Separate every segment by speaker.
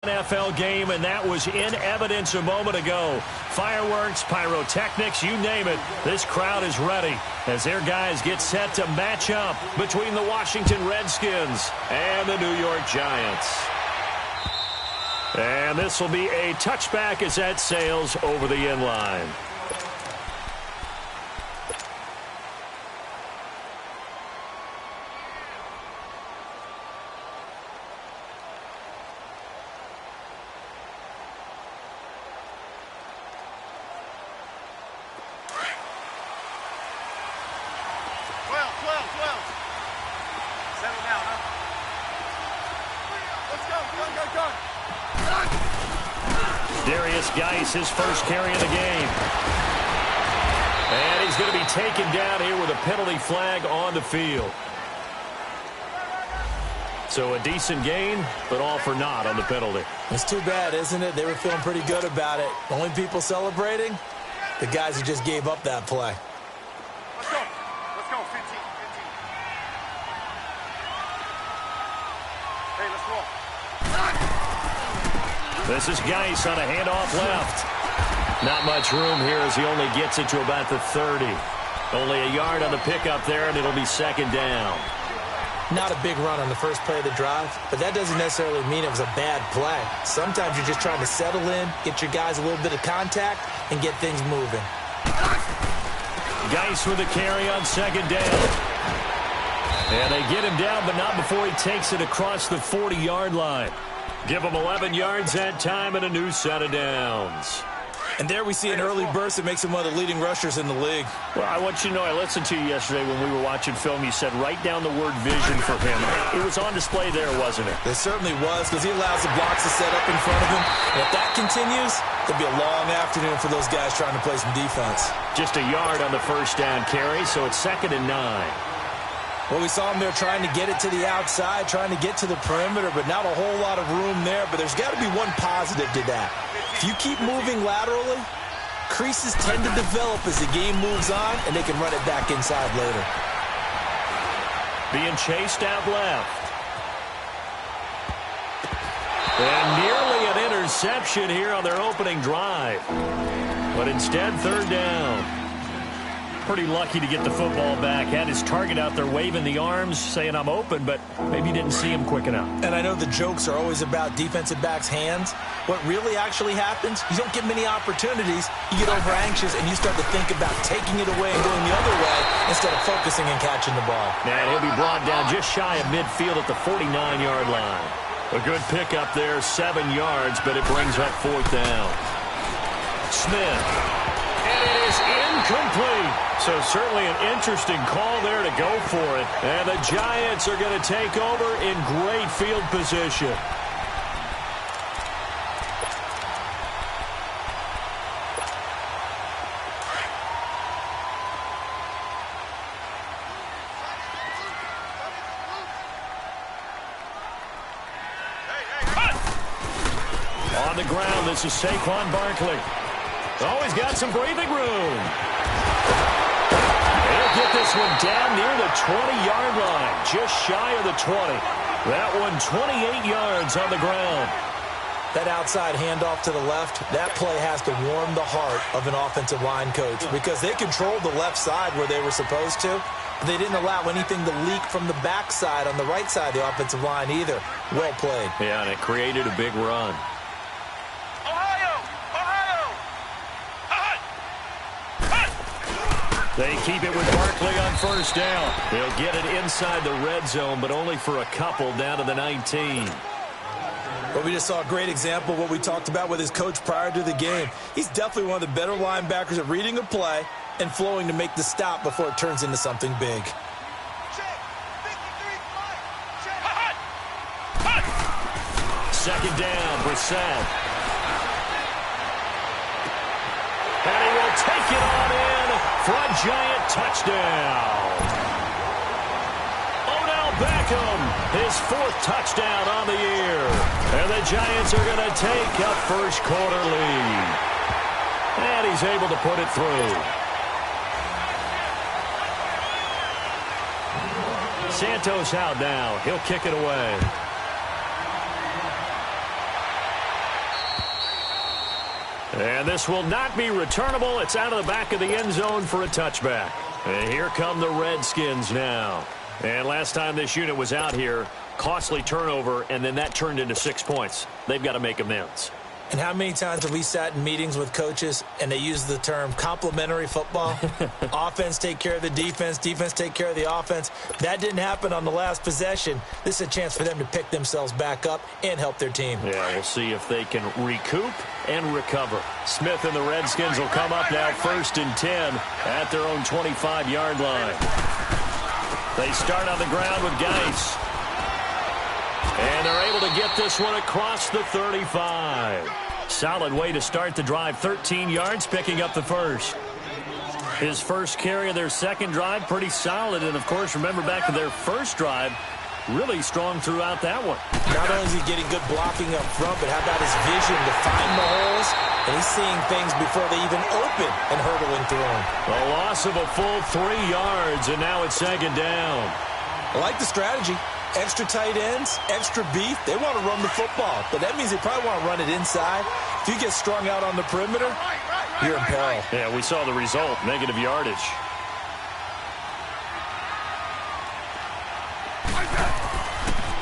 Speaker 1: NFL game, and that was in evidence a moment ago. Fireworks, pyrotechnics, you name it. This crowd is ready as their guys get set to match up between the Washington Redskins and the New York Giants. And this will be a touchback as that sails over the end line. His first carry of the game. And he's going to be taken down here with a penalty flag on the field. So a decent gain, but all for naught on the penalty.
Speaker 2: It's too bad, isn't it? They were feeling pretty good about it. Only people celebrating, the guys who just gave up that play.
Speaker 3: Let's go. Let's go. 15. Hey, let's roll.
Speaker 1: This is Geis on a handoff left. Not much room here as he only gets it to about the 30. Only a yard on the pickup there, and it'll be second down.
Speaker 2: Not a big run on the first play of the drive, but that doesn't necessarily mean it was a bad play. Sometimes you're just trying to settle in, get your guys a little bit of contact, and get things moving.
Speaker 1: Geis with a carry on second down. And they get him down, but not before he takes it across the 40-yard line. Give him 11 yards that time and a new set of downs.
Speaker 2: And there we see an early burst that makes him one of the leading rushers in the league.
Speaker 1: Well, I want you to know, I listened to you yesterday when we were watching film. You said write down the word vision for him. It was on display there, wasn't it?
Speaker 2: It certainly was, because he allows the blocks to set up in front of him. And if that continues, it'll be a long afternoon for those guys trying to play some defense.
Speaker 1: Just a yard on the first down carry, so it's 2nd and 9.
Speaker 2: Well, we saw him there trying to get it to the outside, trying to get to the perimeter, but not a whole lot of room there. But there's got to be one positive to that. If you keep moving laterally, creases tend to develop as the game moves on, and they can run it back inside later.
Speaker 1: Being chased out left. And nearly an interception here on their opening drive. But instead, 3rd down. Pretty lucky to get the football back. Had his target out there waving the arms, saying I'm open, but maybe didn't see him quick enough.
Speaker 2: And I know the jokes are always about defensive backs' hands. What really actually happens, you don't get many opportunities, you get over anxious, and you start to think about taking it away and going the other way instead of focusing and catching the ball.
Speaker 1: And he'll be brought down just shy of midfield at the 49-yard line. A good pickup there, 7 yards, but it brings up 4th down. Smith. And it is incomplete. So certainly an interesting call there to go for it. And the Giants are going to take over in great field position. On the ground, this is Saquon Barkley. Oh, he's got some breathing room. He'll get this one down near the 20-yard line, just shy of the 20. That one 28 yards on the ground.
Speaker 2: That outside handoff to the left, that play has to warm the heart of an offensive line coach because they controlled the left side where they were supposed to. They didn't allow anything to leak from the backside on the right side of the offensive line either. Well played.
Speaker 1: Yeah, and it created a big run. They keep it with Barkley on 1st down. They'll get it inside the red zone, but only for a couple down to the 19.
Speaker 2: But we just saw a great example of what we talked about with his coach prior to the game. He's definitely one of the better linebackers at reading a play and flowing to make the stop before it turns into something big.
Speaker 1: Second down, Brissett. And he will take it on in for a Giant touchdown. Odell Beckham, his 4th touchdown on the year. And the Giants are going to take a first-quarter lead. And he's able to put it through. Santos out now. He'll kick it away. And this will not be returnable. It's out of the back of the end zone for a touchback. And here come the Redskins now. And last time this unit was out here, costly turnover, and then that turned into 6 points. They've got to make amends.
Speaker 2: And how many times have we sat in meetings with coaches and they use the term complementary football? Offense take care of the defense, defense take care of the offense. That didn't happen on the last possession. This is a chance for them to pick themselves back up and help their team.
Speaker 1: Yeah, we'll see if they can recoup and recover. Smith and the Redskins will come up now 1st and 10 at their own 25-yard line. They start on the ground with Geis. And they're able to get this one across the 35. Solid way to start the drive. 13 yards, picking up the first. His first carry of their second drive, pretty solid. And, of course, remember back to their first drive, really strong throughout that one.
Speaker 2: Not only is he getting good blocking up front, but how about his vision to find the holes? And he's seeing things before they even open and hurdling through them.
Speaker 1: A loss of a full 3 yards, and now it's 2nd down.
Speaker 2: I like the strategy. Extra tight ends, extra beef. They want to run the football, but that means they probably want to run it inside. If you get strung out on the perimeter, you're in peril.
Speaker 1: Yeah, we saw the result, negative yardage.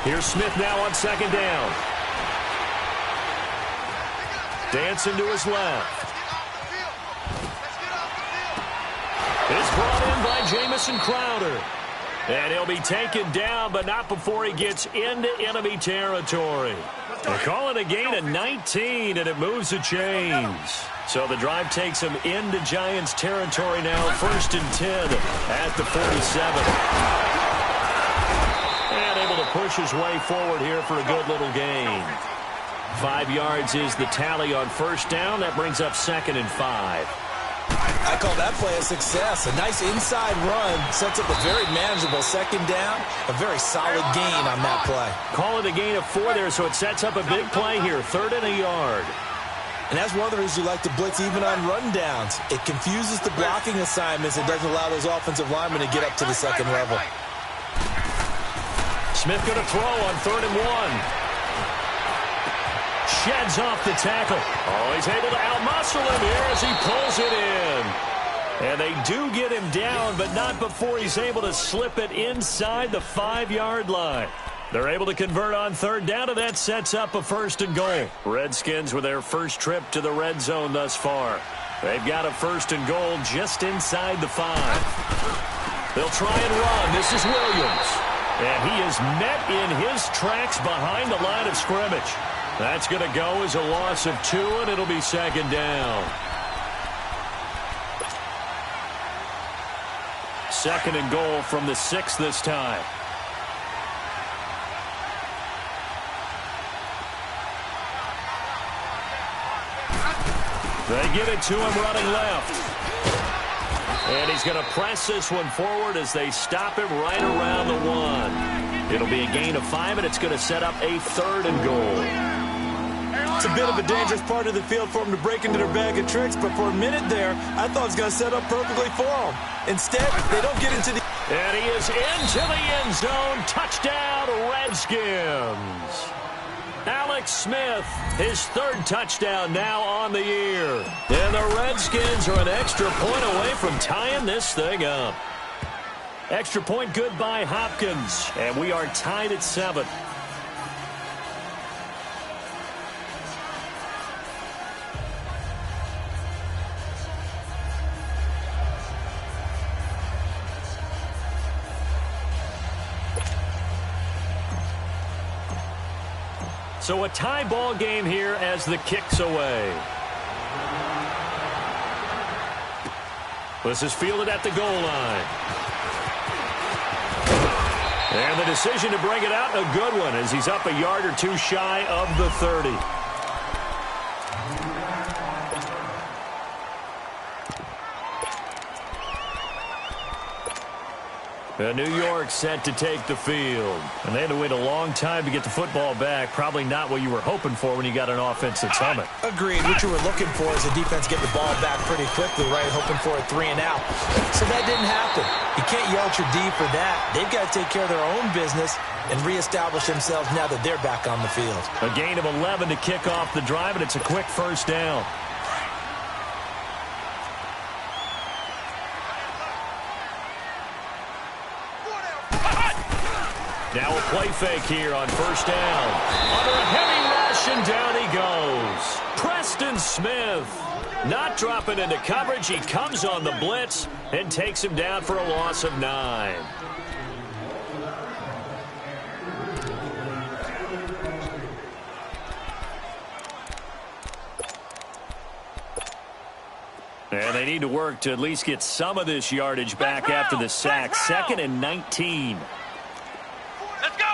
Speaker 1: Here's Smith now on 2nd down. Dancing to his left. It's brought in by Jamison Crowder. And he'll be taken down, but not before he gets into enemy territory. They call it a gain of 19, and it moves the chains. So the drive takes him into Giants territory now, 1st and 10 at the 47. And able to push his way forward here for a good little gain. 5 yards is the tally on 1st down. That brings up 2nd and 5.
Speaker 2: I call that play a success. A nice inside run sets up a very manageable 2nd down. A very solid gain on that play.
Speaker 1: Call it a gain of 4 there, so it sets up a big play here. 3rd and a yard.
Speaker 2: And that's one of the reasons you like to blitz even on rundowns. It confuses the blocking assignments and doesn't allow those offensive linemen to get up to the 2nd level.
Speaker 1: Smith going to throw on 3rd and 1. Sheds off the tackle. Oh, he's able to outmuscle him here as he pulls it in. And they do get him down, but not before he's able to slip it inside the 5-yard line. They're able to convert on 3rd down, and that sets up a 1st and goal. Redskins with their first trip to the red zone thus far. They've got a 1st and goal just inside the 5. They'll try and run. This is Williams. And he is met in his tracks behind the line of scrimmage. That's going to go as a loss of 2, and it'll be 2nd down. 2nd and goal from the 6 this time. They give it to him running left. And he's going to press this one forward as they stop him right around the 1. It'll be a gain of 5, and it's going to set up a 3rd and goal. It's a bit of a dangerous part of the field for him to break into their bag of tricks, but for a minute there, I thought it was going to set up perfectly for him. Instead, they don't get into the... And he is into the end zone. Touchdown, Redskins. Alex Smith, his 3rd touchdown now on the year. And the Redskins are an extra point away from tying this thing up. Extra point good by Hopkins, and we are tied at 7. So a tie ball game here as the kick's away. This is fielded at the goal line. And the decision to bring it out, a good one, as he's up a yard or 2 shy of the 30. New York set to take the field. And they had to wait a long time to get the football back. Probably not what you were hoping for when you got an offense that's humming.
Speaker 2: Agreed. What you were looking for is the defense get the ball back pretty quickly, right? Hoping for a 3 and out. So that didn't happen. You can't yell at your D for that. They've got to take care of their own business and reestablish themselves now that they're back on the field.
Speaker 1: A gain of 11 to kick off the drive, and it's a quick 1st down. Now a play fake here on first down. Under a heavy rush, and down he goes. Preston Smith not dropping into coverage. He comes on the blitz and takes him down for a loss of 9. And they need to work to at least get some of this yardage back after the sack. 2nd and 19.
Speaker 3: Let's go.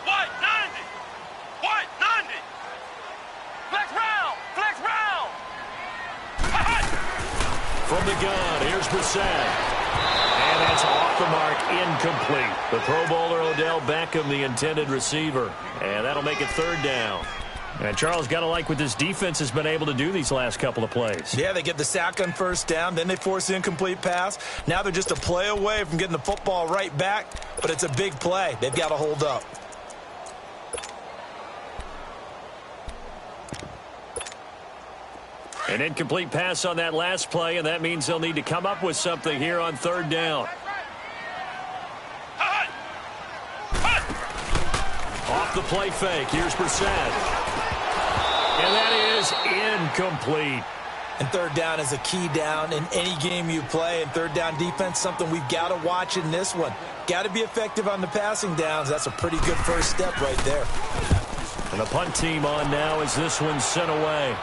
Speaker 3: White 90. White 90. Flex round. Flex round.
Speaker 1: From the gun, here's Brissett. And that's off the mark, incomplete. The Pro Bowler Odell Beckham, the intended receiver. And that'll make it 3rd down. And Charles, got to like what this defense has been able to do these last couple of plays.
Speaker 2: Yeah, they get the sack on first down, then they force the incomplete pass. Now they're just a play away from getting the football right back, but it's a big play. They've got to hold up.
Speaker 1: An incomplete pass on that last play, and that means they'll need to come up with something here on 3rd down. Off the play fake, here's Brissett. And that is incomplete.
Speaker 2: And 3rd down is a key down in any game you play. And 3rd down defense, something we've got to watch in this one. Got to be effective on the passing downs. That's a pretty good first step right there.
Speaker 1: And the punt team on now as this one's sent away.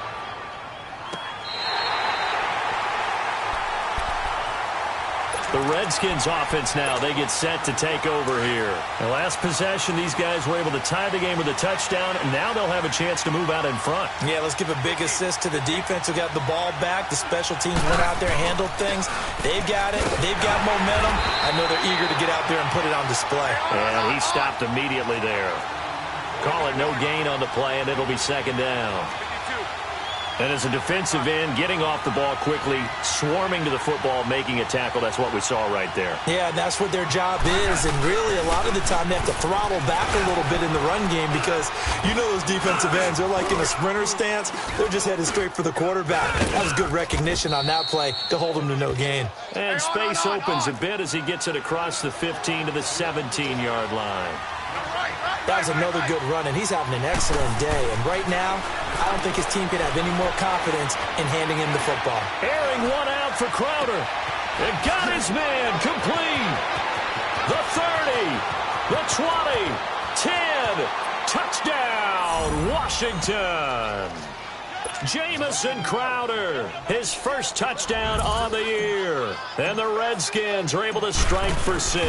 Speaker 1: The Redskins offense now, they get set to take over here. The last possession, these guys were able to tie the game with a touchdown, and now they'll have a chance to move out in front.
Speaker 2: Yeah, let's give a big assist to the defense who got the ball back. The special teams went out there, handled things. They've got it. They've got momentum. I know they're eager to get out there and put it on display.
Speaker 1: And he stopped immediately there. Call it no gain on the play, and it'll be 2nd down. And as a defensive end, getting off the ball quickly, swarming to the football, making a tackle, that's what we saw right there.
Speaker 2: Yeah, and that's what their job is. And really, a lot of the time, they have to throttle back a little bit in the run game because you know those defensive ends, they're like in a sprinter stance. They're just headed straight for the quarterback. That was good recognition on that play to hold them to no gain.
Speaker 1: And space opens a bit as he gets it across the 15 to the 17-yard line.
Speaker 2: That was another good run, and he's having an excellent day. And right now, I don't think his team could have any more confidence in handing him the football.
Speaker 1: Airing one out for Crowder. It got his man complete. The 30, the 20, 10. Touchdown, Washington. Jamison Crowder, his first touchdown on the year. And the Redskins are able to strike for 6.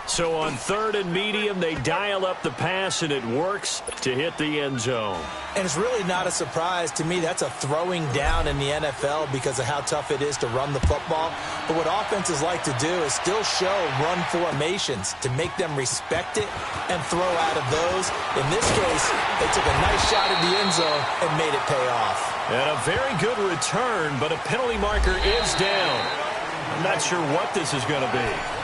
Speaker 1: So on 3rd and medium, they dial up the pass, and it works to hit the end zone.
Speaker 2: And it's really not a surprise to me. That's a throwing down in the NFL because of how tough it is to run the football. But what offenses like to do is still show run formations to make them respect it and throw out of those. In this case, they took a nice shot at the end zone and made it pay off.
Speaker 1: And a very good return, but a penalty marker is down. I'm not sure what this is going to be.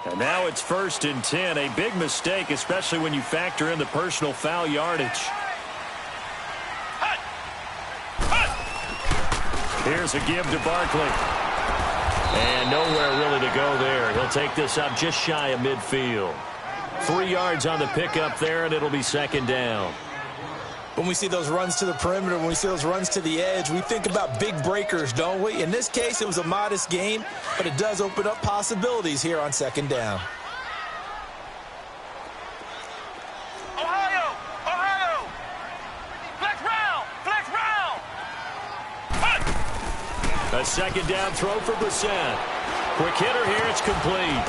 Speaker 1: And now it's 1st and 10. A big mistake, especially when you factor in the personal foul yardage. Here's a give to Barkley. And nowhere really to go there. He'll take this up just shy of midfield. 3 yards on the pickup there, and it'll be 2nd down.
Speaker 2: When we see those runs to the perimeter, when we see those runs to the edge, we think about big breakers, don't we? In this case, it was a modest gain, but it does open up possibilities here on 2nd down.
Speaker 3: Ohio! Ohio! Flex round! Flex round!
Speaker 1: A 2nd down throw for Brissett. Quick hitter here, it's complete.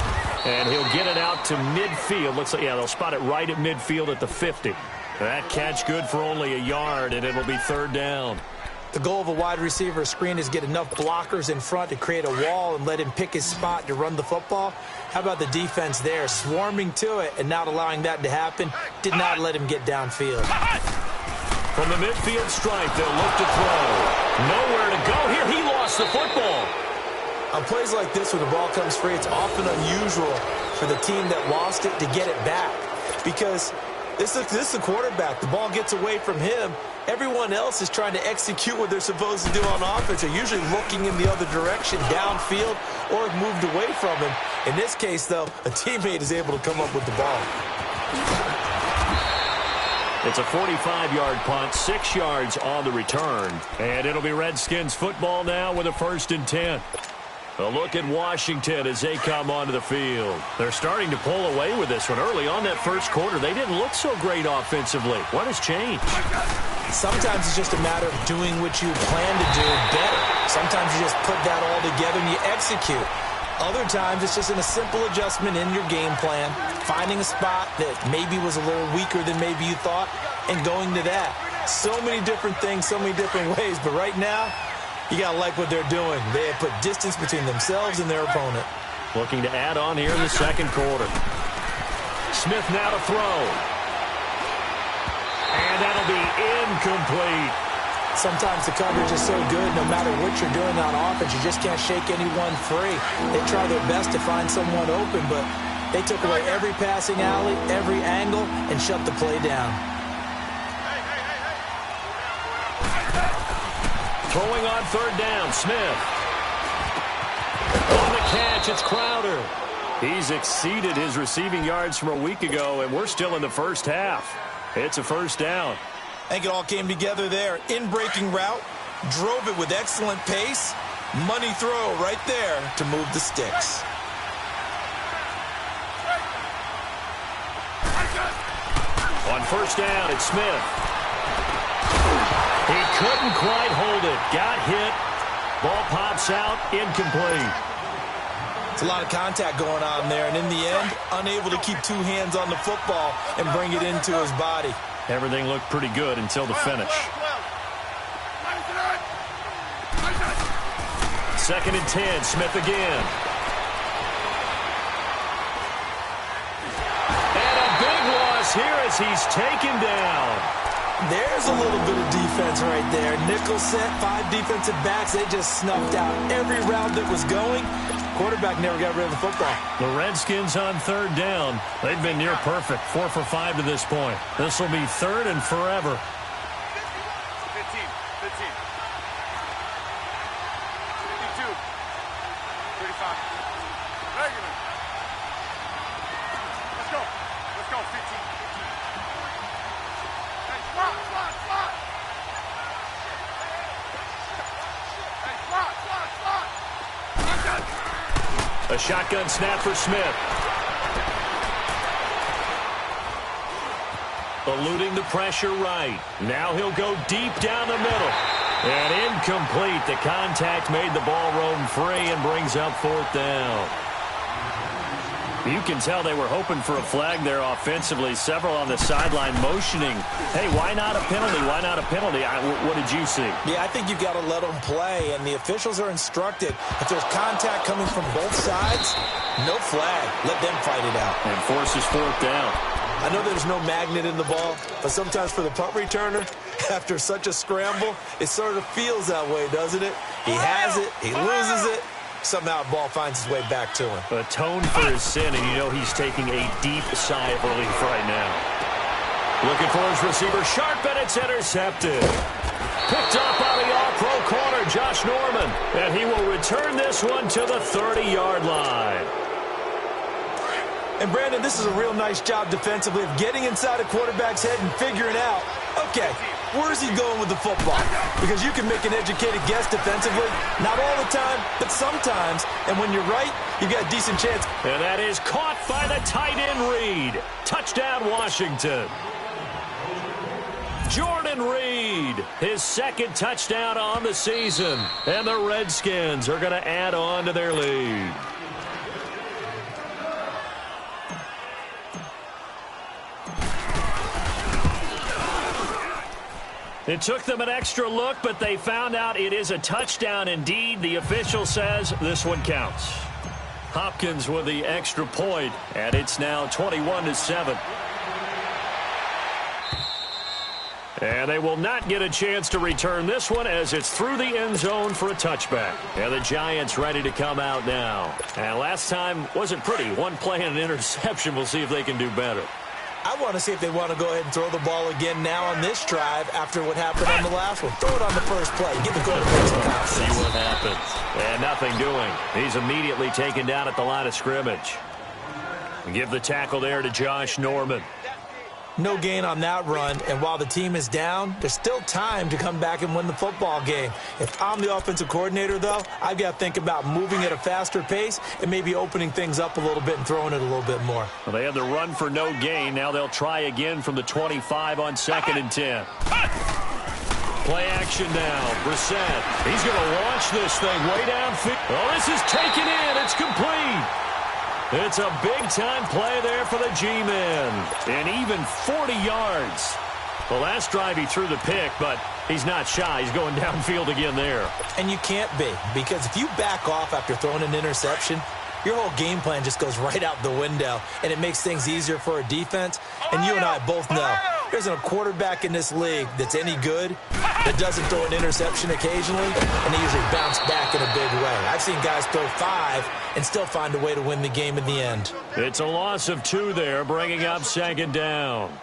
Speaker 1: And he'll get it out to midfield. Looks like, yeah, they'll spot it right at midfield at the 50. That catch good for only a yard, and it'll be 3rd down.
Speaker 2: The goal of a wide receiver screen is get enough blockers in front to create a wall and let him pick his spot to run the football. How about the defense there, swarming to it and not allowing that to happen? Did not let him get downfield.
Speaker 1: From the midfield stripe, they'll look to throw. Nowhere to go here. He lost the football.
Speaker 2: On plays like this, when the ball comes free, it's often unusual for the team that lost it to get it back. Because this is the quarterback. The ball gets away from him. Everyone else is trying to execute what they're supposed to do on offense. They're usually looking in the other direction, downfield, or have moved away from him. In this case, though, a teammate is able to come up with the ball.
Speaker 1: It's a 45-yard punt, 6 yards on the return. And it'll be Redskins football now with a 1st and 10. A look at Washington as they come onto the field. They're starting to pull away with this one. Early on that first quarter, they didn't look so great offensively. What has changed?
Speaker 2: Sometimes it's just a matter of doing what you plan to do better. Sometimes you just put that all together and you execute. Other times it's just a simple adjustment in your game plan, finding a spot that maybe was a little weaker than maybe you thought, and going to that. So many different things, so many different ways, but right now, you got to like what they're doing. They have put distance between themselves and their opponent.
Speaker 1: Looking to add on here in the second quarter. Smith now to throw. And that'll be incomplete.
Speaker 2: Sometimes the coverage is so good, no matter what you're doing on offense, you just can't shake anyone free. They try their best to find someone open, but they took away every passing alley, every angle, and shut the play down.
Speaker 1: Throwing on 3rd down, Smith. On the catch, it's Crowder. He's exceeded his receiving yards from a week ago, and we're still in the first half. It's a 1st down.
Speaker 2: I think it all came together there. In-breaking route, drove it with excellent pace. Money throw right there to move the sticks.
Speaker 1: On 1st down, it's Smith. He couldn't quite hold it. Got hit. Ball pops out. Incomplete.
Speaker 2: It's a lot of contact going on there, and in the end, unable to keep 2 hands on the football and bring it into his body.
Speaker 1: Everything looked pretty good until the finish. 2nd and 10. Smith again. And a big loss here as he's taken down.
Speaker 2: There's a little bit of defense right there. Nickel set, 5 defensive backs. They just snuffed out every route that was going. Quarterback never got rid of the football.
Speaker 1: The Redskins on 3rd down. They've been near perfect. 4 for 5 to this point. This will be 3rd and forever.
Speaker 3: 15. 52. 35. Regular. Let's go. Let's go. 15. Hey, slot. Hey, slot.
Speaker 1: A shotgun snap for Smith. Eluding the pressure right. Now he'll go deep down the middle. And incomplete. The contact made the ball roam free and brings up 4th down. You can tell they were hoping for a flag there offensively. Several on the sideline motioning. Hey, why not a penalty? Why not a penalty? What did you see?
Speaker 2: Yeah, I think you've got to let them play, and the officials are instructed. If there's contact coming from both sides, no flag. Let them fight it out.
Speaker 1: And forces 4th down.
Speaker 2: I know there's no magnet in the ball, but sometimes for the punt returner, after such a scramble, it sort of feels that way, doesn't it? He has it, he loses it. Somehow the ball finds its way back to him.
Speaker 1: Atone for his sin, and you know he's taking a deep sigh of relief right now. Looking for his receiver, sharp, and it's intercepted. Picked up by the all-pro corner, Josh Norman, and he will return this one to the 30-yard line.
Speaker 2: And, Brandon, this is a real nice job defensively of getting inside a quarterback's head and figuring out, okay, where's he going with the football? Because you can make an educated guess defensively. Not all the time, but sometimes. And when you're right, you've got a decent chance.
Speaker 1: And that is caught by the tight end Reed. Touchdown, Washington. Jordan Reed, his 2nd touchdown on the season. And the Redskins are going to add on to their lead. It took them an extra look, but they found out it is a touchdown indeed. The official says this one counts. Hopkins with the extra point, and it's now 21-7. And they will not get a chance to return this one as it's through the end zone for a touchback. And the Giants ready to come out now. And last time wasn't pretty. One play and an interception. We'll see if they can do better.
Speaker 2: I want to see if they want to go ahead and throw the ball again now on this drive after what happened on the last one. Throw it on the first play. Give the quarterback some confidence.
Speaker 1: See what happens. And nothing doing. He's immediately taken down at the line of scrimmage. Give the tackle there to Josh Norman.
Speaker 2: No gain on that run, and while the team is down, there's still time to come back and win the football game. If I'm the offensive coordinator, though, I've got to think about moving at a faster pace and maybe opening things up a little bit and throwing it a little bit more.
Speaker 1: Well, they had the run for no gain. Now they'll try again from the 25 on 2nd and 10. Play action now. Brissett. He's going to launch this thing way downfield. Oh, this is taken in. It's complete. It's a big-time play there for the G-men. And even 40 yards. The last drive he threw the pick, but he's not shy. He's going downfield again there.
Speaker 2: And you can't be, because if you back off after throwing an interception, your whole game plan just goes right out the window, and it makes things easier for a defense. And you and I both know there isn't a quarterback in this league that's any good that doesn't throw an interception occasionally, and they usually bounce back in a big way. I've seen guys throw 5 and still find a way to win the game in the end.
Speaker 1: It's a loss of 2 there, bringing up 2nd down.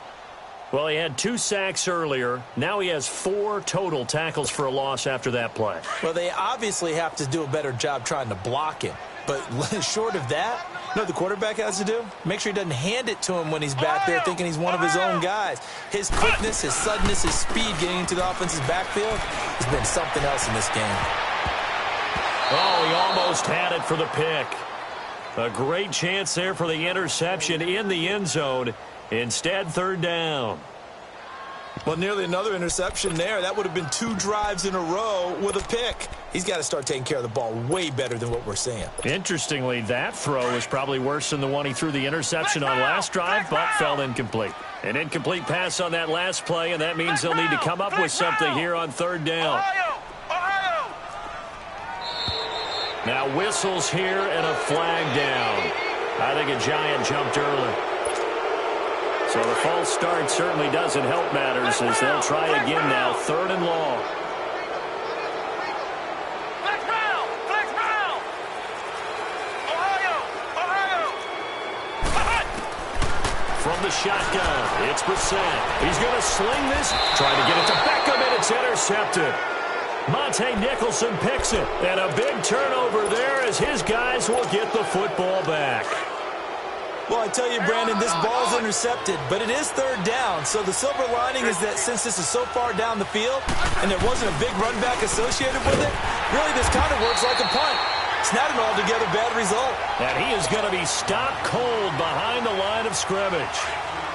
Speaker 1: Well, he had 2 sacks earlier. Now he has 4 total tackles for a loss after that play.
Speaker 2: Well, they obviously have to do a better job trying to block him. But short of that, you know what the quarterback has to do? Make sure he doesn't hand it to him when he's back there thinking he's one of his own guys. His quickness, his suddenness, his speed getting into the offense's backfield has been something else in this game.
Speaker 1: Oh, he almost had it for the pick. A great chance there for the interception in the end zone. Instead, 3rd down.
Speaker 2: Well, nearly another interception there. That would have been 2 drives in a row with a pick. He's got to start taking care of the ball way better than what we're seeing.
Speaker 1: Interestingly, that throw is probably worse than the one he threw the interception on last drive, but fell incomplete. An incomplete pass on that last play, and that means they'll need to come up with something here on 3rd down. Now whistles here and a flag down. I think a Giant jumped early. So the false start certainly doesn't help matters as they'll try again now, 3rd and long.
Speaker 3: Flex round. Ohio.
Speaker 1: From the shotgun, it's Brissett. He's going to sling this, trying to get it to Beckham, and it's intercepted. Monte Nicholson picks it, and a big turnover there as his guys will get the football back.
Speaker 2: Well, I tell you, Brandon, this ball's intercepted, but it is 3rd down. So the silver lining is that since this is so far down the field and there wasn't a big run back associated with it, really this kind of works like a punt. It's not an altogether bad result.
Speaker 1: And he is going to be stopped cold behind the line of scrimmage.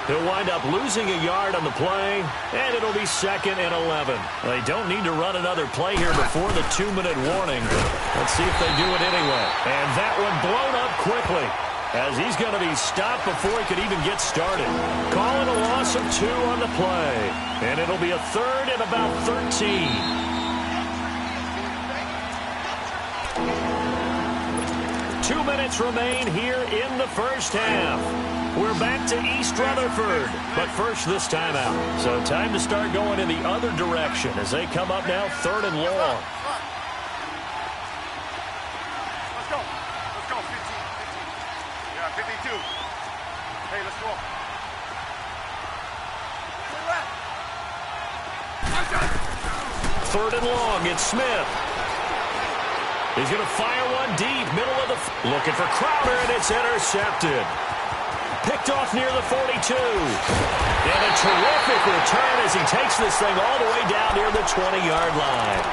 Speaker 1: He'll wind up losing a yard on the play, and it'll be 2nd and 11. They don't need to run another play here before the 2-minute warning. Let's see if they do it anyway. And that one blown up quickly, as he's going to be stopped before he could even get started. Calling a loss of 2 on the play. And it'll be a 3rd and about 13. Two minutes remain here in the first half. We're back to East Rutherford, but first this time out. So time to start going in the other direction as they come up now 3rd and long.
Speaker 3: Let's go. 15. Yeah, 52. Hey, let's go.
Speaker 1: 3rd and long, it's Smith. He's going to fire one deep, middle of the... Looking for Crowder, and it's intercepted. Picked off near the 42. And a terrific return as he takes this thing all the way down near the 20-yard line.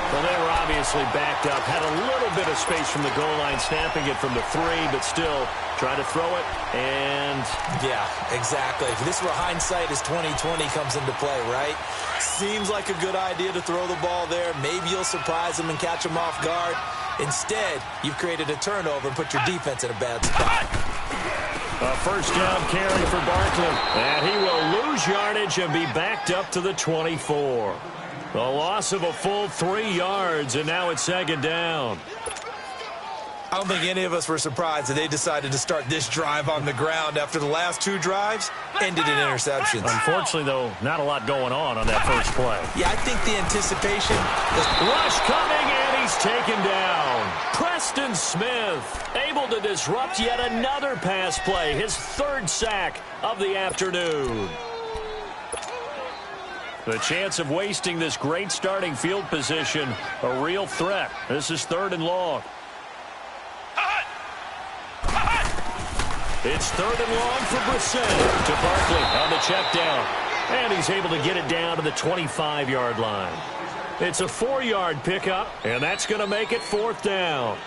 Speaker 1: Well, they were obviously backed up, had a little bit of space from the goal line, snapping it from the 3, but still trying to throw it, and...
Speaker 2: Yeah, exactly. This is where hindsight is 20/20 comes into play, right? Seems like a good idea to throw the ball there. Maybe you'll surprise them and catch them off guard. Instead, you've created a turnover and put your defense in a bad spot.
Speaker 1: A first down carry for Barkley, and he will lose yardage and be backed up to the 24. A loss of a full 3 yards, and now it's 2nd down.
Speaker 2: I don't think any of us were surprised that they decided to start this drive on the ground after the last 2 drives ended in interceptions.
Speaker 1: Unfortunately, though, not a lot going on that first play.
Speaker 2: Yeah, I think the anticipation is...
Speaker 1: Rush coming, and he's taken down. Preston Smith able to disrupt yet another pass play, his 3rd sack of the afternoon. The chance of wasting this great starting field position, a real threat. This is 3rd and long. It's 3rd and long for Brissett to Barkley on the check down. And he's able to get it down to the 25-yard line. It's a 4-yard pickup, and that's going to make it 4th down.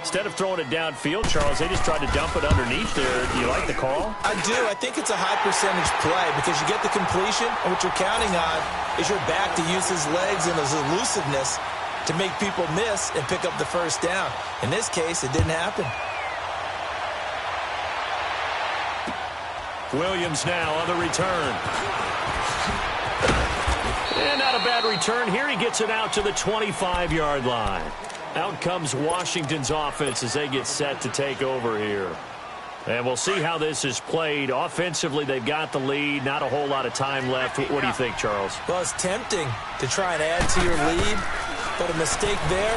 Speaker 1: Instead of throwing it downfield, Charles, they just tried to dump it underneath there. Do you like the call?
Speaker 2: I do. I think it's a high percentage play because you get the completion, and what you're counting on is your back to use his legs and his elusiveness to make people miss and pick up the 1st down. In this case, it didn't happen.
Speaker 1: Williams now on the return. And not a bad return here. He gets it out to the 25-yard line. Out comes Washington's offense as they get set to take over here. And we'll see how this is played. Offensively, they've got the lead. Not a whole lot of time left. What do you think, Charles?
Speaker 2: Well, it's tempting to try and add to your lead, but a mistake there,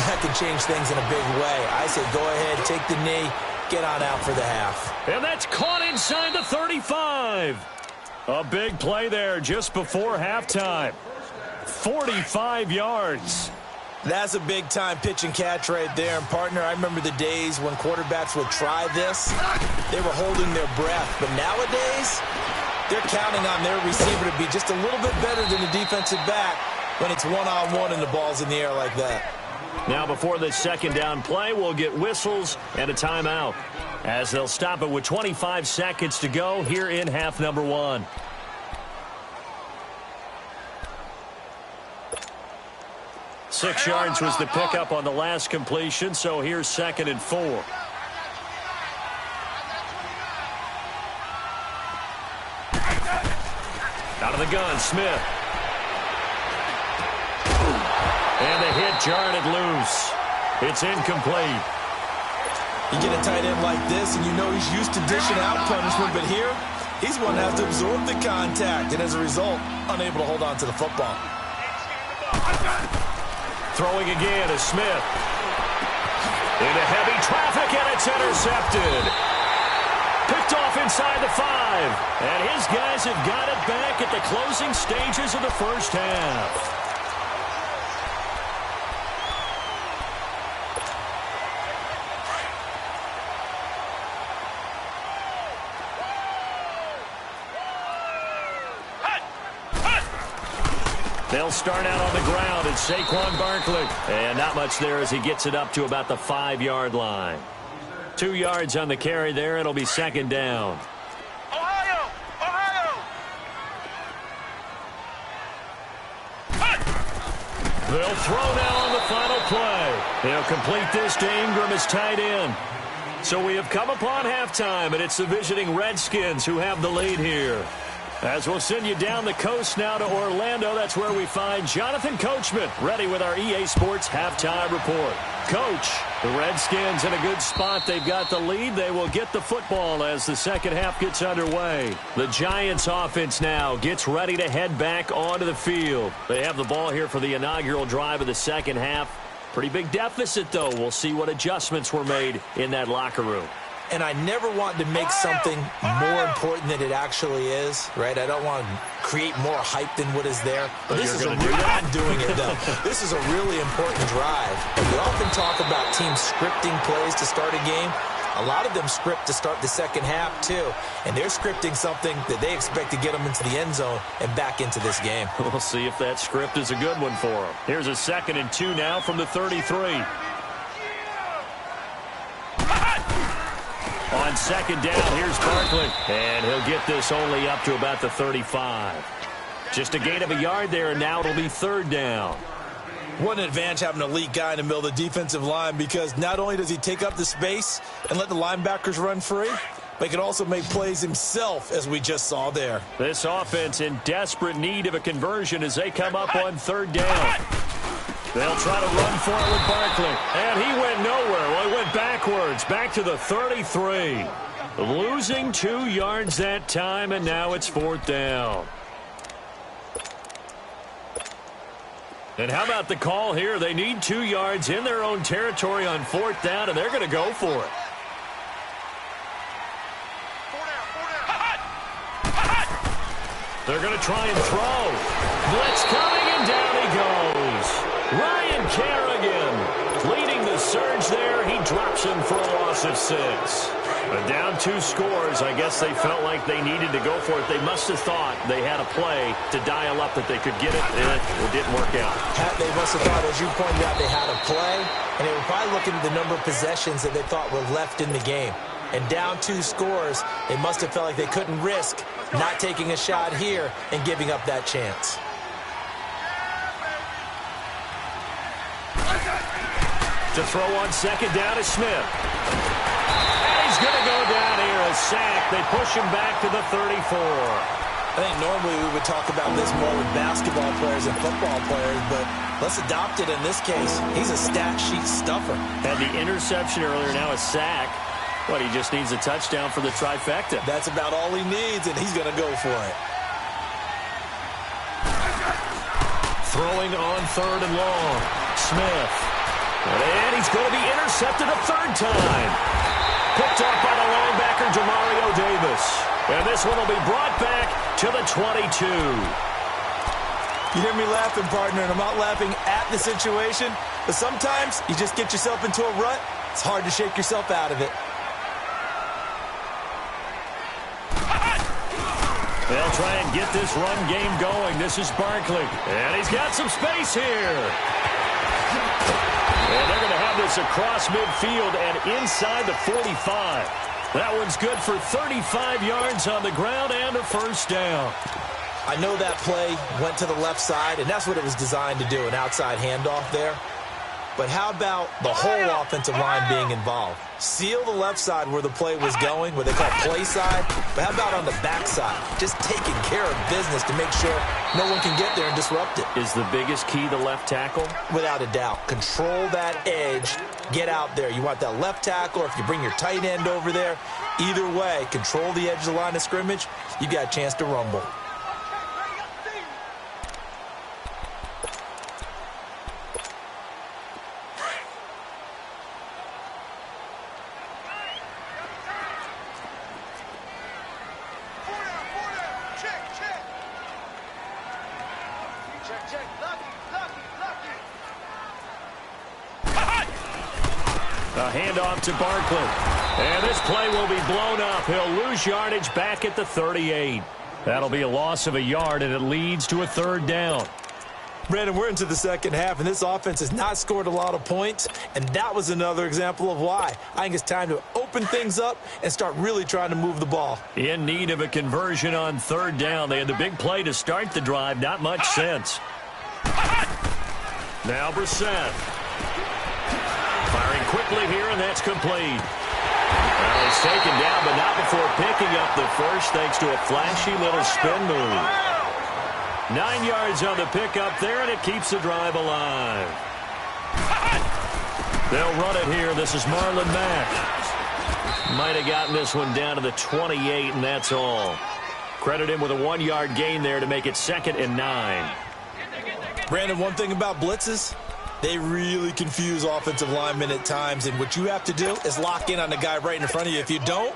Speaker 2: that could change things in a big way. I say go ahead, take the knee, get on out for the half.
Speaker 1: And that's caught inside the 35. A big play there just before halftime. 45 yards.
Speaker 2: That's a big-time pitch and catch right there. And, partner, I remember the days when quarterbacks would try this. They were holding their breath. But nowadays, they're counting on their receiver to be just a little bit better than the defensive back when it's one-on-one and the ball's in the air like that.
Speaker 1: Now, before this 2nd down play, we'll get whistles and a timeout as they'll stop it with 25 seconds to go here in half number 1. Six yards was the pickup on the last completion, so here's 2nd and 4. Out of the gun, Smith. And the hit jarred it loose. It's incomplete.
Speaker 2: You get a tight end like this, and you know he's used to dishing out punishment, but here, he's one that has to absorb the contact, and as a result, unable to hold on to the football.
Speaker 1: Throwing again is Smith. Into heavy traffic, and it's intercepted. Picked off inside the 5. And his guys have got it back at the closing stages of the first half. They'll start out on the ground. It's Saquon Barkley. And not much there as he gets it up to about the 5-yard line. 2 yards on the carry there. It'll be 2nd down.
Speaker 3: Ohio! Ohio!
Speaker 1: They'll throw now on the final play. They'll complete this to Ingram as tight end. So we have come upon halftime, and it's the visiting Redskins who have the lead here. As we'll send you down the coast now to Orlando, that's where we find Jonathan Coachman ready with our EA Sports Halftime Report. Coach, the Redskins in a good spot. They've got the lead. They will get the football as the second half gets underway. The Giants offense now gets ready to head back onto the field. They have the ball here for the inaugural drive of the second half. Pretty big deficit, though. We'll see what adjustments were made in that locker room.
Speaker 2: And I never want to make something more important than it actually is, right? I don't want to create more hype than what is there.
Speaker 1: But
Speaker 2: this is I'm doing it, though. This is a really important drive. We often talk about teams scripting plays to start a game. A lot of them script to start the second half, too. And they're scripting something that they expect to get them into the end zone and back into this game.
Speaker 1: We'll see if that script is a good one for them. Here's a 2nd and 2 now from the 33. On 2nd down, here's Barkley. And he'll get this only up to about the 35. Just a gain of a yard there, and now it'll be 3rd down.
Speaker 2: What an advantage having an elite guy in the middle of the defensive line, because not only does he take up the space and let the linebackers run free, but he can also make plays himself, as we just saw there.
Speaker 1: This offense in desperate need of a conversion as they come up on 3rd down. They'll try to run for it with Barkley. And he went nowhere. Well, he went backwards, back to the 33. Losing 2 yards that time, and now it's 4th down. And how about the call here? They need 2 yards in their own territory on 4th down, and they're going to go for it. They're going to try and throw. Blitz coming, and down he goes. Ryan Kerrigan leading the surge there. He drops him for a loss of 6. But down 2 scores, I guess they felt like they needed to go for it. They must have thought they had a play to dial up that they could get it, and it didn't work out.
Speaker 2: They must have thought, as you pointed out, they had a play, and they were probably looking at the number of possessions that they thought were left in the game. And down 2 scores, they must have felt like they couldn't risk not taking a shot here and giving up that chance.
Speaker 1: To throw on 2nd down is Smith. And he's going to go down here, a sack. They push him back to the 34.
Speaker 2: I think normally we would talk about this more with basketball players and football players, but let's adopt it in this case. He's a stat sheet stuffer.
Speaker 1: Had the interception earlier, now a sack. But he just needs a touchdown for the trifecta.
Speaker 2: That's about all he needs, and he's going to go for it.
Speaker 1: Throwing on 3rd and long. Smith. And he's going to be intercepted a 3rd time. Picked up by the linebacker, Demario Davis. And this one will be brought back to the 22.
Speaker 2: You hear me laughing, partner, and I'm not laughing at the situation. But sometimes you just get yourself into a rut. It's hard to shake yourself out of it.
Speaker 1: They'll try and get this run game going. This is Barkley. And he's got some space here. And they're going to have this across midfield and inside the 45. That one's good for 35 yards on the ground and a 1st down.
Speaker 2: I know that play went to the left side, and that's what it was designed to do, an outside handoff there. But how about the whole offensive line being involved? Seal the left side where the play was going, what they call play side. But how about on the back side? Just taking care of business to make sure no one can get there and disrupt it.
Speaker 1: Is the biggest key the left tackle?
Speaker 2: Without a doubt. Control that edge. Get out there. You want that left tackle, or if you bring your tight end over there, either way, control the edge of the line of scrimmage, you got a chance to rumble.
Speaker 1: A handoff to Barkley. And this play will be blown up. He'll lose yardage back at the 38. That'll be a loss of a yard, and it leads to a 3rd down.
Speaker 2: Brandon, we're into the 2nd half, and this offense has not scored a lot of points, and that was another example of why. I think it's time to open things up and start really trying to move the ball.
Speaker 1: In need of a conversion on 3rd down. They had the big play to start the drive. Not much sense. Now Brissett. Firing quickly here, and that's complete. Well, he's taken down, but not before picking up the first, thanks to a flashy little spin move. 9 yards on the pickup there, and it keeps the drive alive. They'll run it here. This is Marlon Mack. Might have gotten this one down to the 28, and that's all. Credit him with a 1-yard gain there to make it 2nd and 9.
Speaker 2: Brandon, one thing about blitzes, they really confuse offensive linemen at times, and what you have to do is lock in on the guy right in front of you. If you don't,